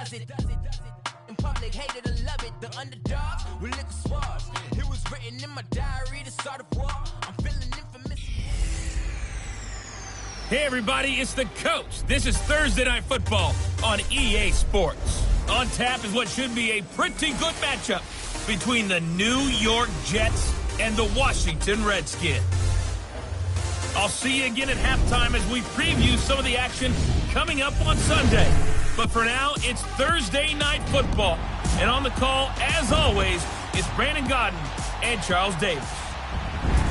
does it. In public, hated or love it. The underdogs will lick swabs. It was written in my diary to start a war. I'm feeling infamous. Hey everybody, it's the Coach. This is Thursday Night Football on EA Sports. On tap is what should be a pretty good matchup between the New York Jets and the Washington Redskins. I'll see you again at halftime as we preview some of the action coming up on Sunday. But for now, it's Thursday Night Football. And on the call, as always, is Brandon Godden and Charles Davis.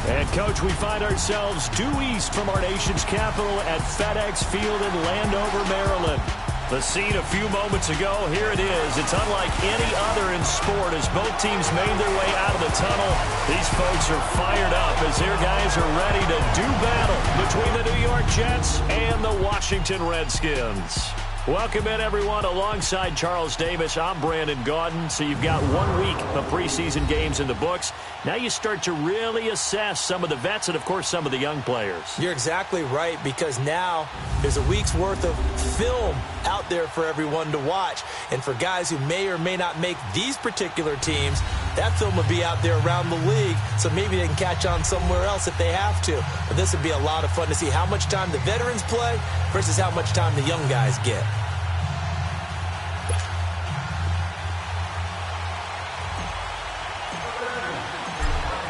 And, Coach, we find ourselves due east from our nation's capital at FedEx Field in Landover, Maryland. The scene a few moments ago, here it is. It's unlike any other in sport as both teams made their way out of the tunnel. These folks are fired up as their guys are ready to do battle between the New York Jets and the Washington Redskins. Welcome in, everyone. Alongside Charles Davis, I'm Brandon Gaudin. So you've got 1 week of preseason games in the books. Now you start to really assess some of the vets and, of course, some of the young players. You're exactly right, because now there's a week's worth of film out there for everyone to watch. And for guys who may or may not make these particular teams, that film will be out there around the league, so maybe they can catch on somewhere else if they have to. But this would be a lot of fun to see how much time the veterans play versus how much time the young guys get.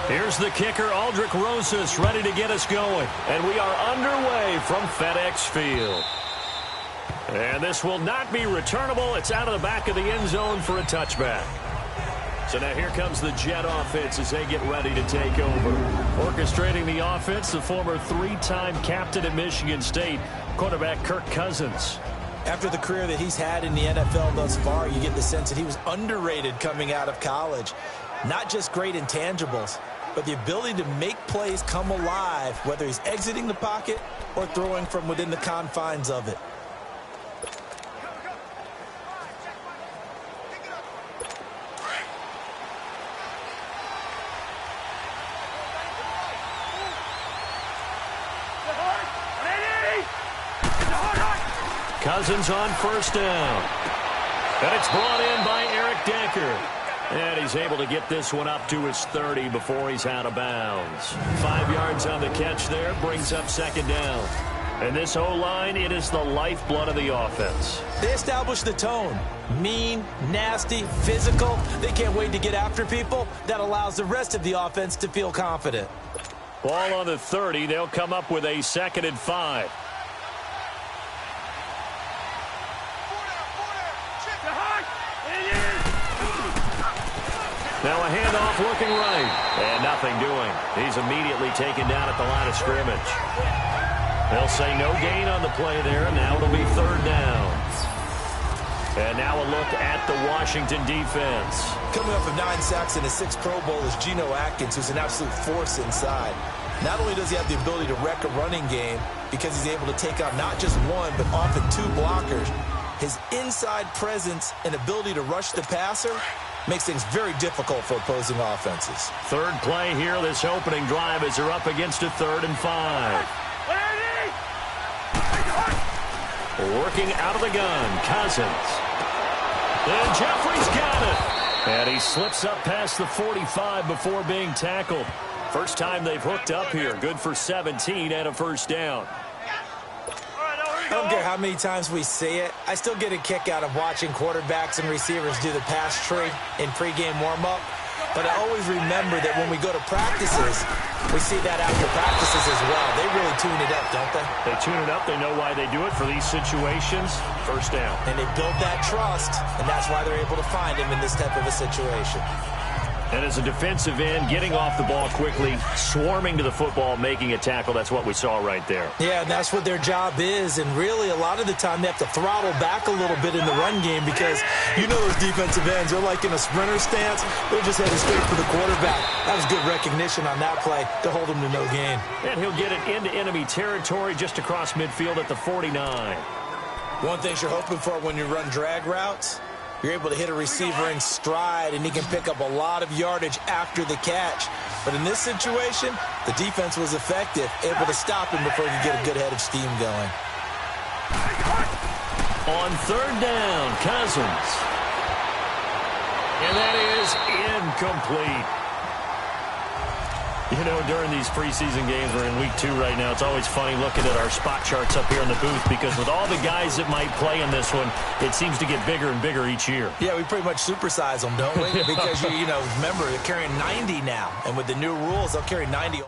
Here's the kicker, Aldrich Rosas, ready to get us going. And we are underway from FedEx Field. And this will not be returnable. It's out of the back of the end zone for a touchback. So now here comes the Jet offense as they get ready to take over. Orchestrating the offense, the former three-time captain at Michigan State, quarterback Kirk Cousins. After the career that he's had in the NFL thus far, you get the sense that he was underrated coming out of college. Not just great intangibles, but the ability to make plays come alive, whether he's exiting the pocket or throwing from within the confines of it. Cousins on first down. And it's brought in by Eric Decker. And he's able to get this one up to his 30 before he's out of bounds. 5 yards on the catch there, brings up second down. And this O-line, it is the lifeblood of the offense. They establish the tone. Mean, nasty, physical. They can't wait to get after people. That allows the rest of the offense to feel confident. Ball on the 30. They'll come up with a 2nd and 5. Now a handoff looking right. And nothing doing. He's immediately taken down at the line of scrimmage. They'll say no gain on the play there. Now it'll be 3rd down. And now a look at the Washington defense. Coming off of 9 sacks and his 6th Pro Bowl is Geno Atkins, who's an absolute force inside. Not only does he have the ability to wreck a running game because he's able to take on not just one, but often 2 blockers, his inside presence and ability to rush the passer makes things very difficult for opposing offenses. 3rd play here, this opening drive, as they're up against a 3rd and 5. Working out of the gun, Cousins. And Jeffrey's got it. And he slips up past the 45 before being tackled. First time they've hooked up here. Good for 17 and a first down. I don't care how many times we see it. I still get a kick out of watching quarterbacks and receivers do the pass tree in pregame warm-up. But I always remember that when we go to practices, we see that after practices as well. They really tune it up, don't they? They tune it up. They know why they do it for these situations. First down. And they build that trust, and that's why they're able to find him in this type of a situation. And as a defensive end, getting off the ball quickly, swarming to the football, making a tackle, that's what we saw right there. Yeah, and that's what their job is. And really, a lot of the time, they have to throttle back a little bit in the run game because you know those defensive ends, they're like in a sprinter stance. They're just heading straight for the quarterback. That was good recognition on that play to hold him to no gain. And he'll get it into enemy territory just across midfield at the 49. One thing you're hoping for when you run drag routes, you're able to hit a receiver in stride, and he can pick up a lot of yardage after the catch. But in this situation, the defense was effective, able to stop him before he could get a good head of steam going. On third down, Cousins. And that is incomplete. You know, during these preseason games, we're in week 2 right now, it's always funny looking at our spot charts up here in the booth because with all the guys that might play in this one, it seems to get bigger and bigger each year. Yeah, we pretty much supersize them, don't we? Because, you know, remember, they're carrying 90 now. And with the new rules, they'll carry 90.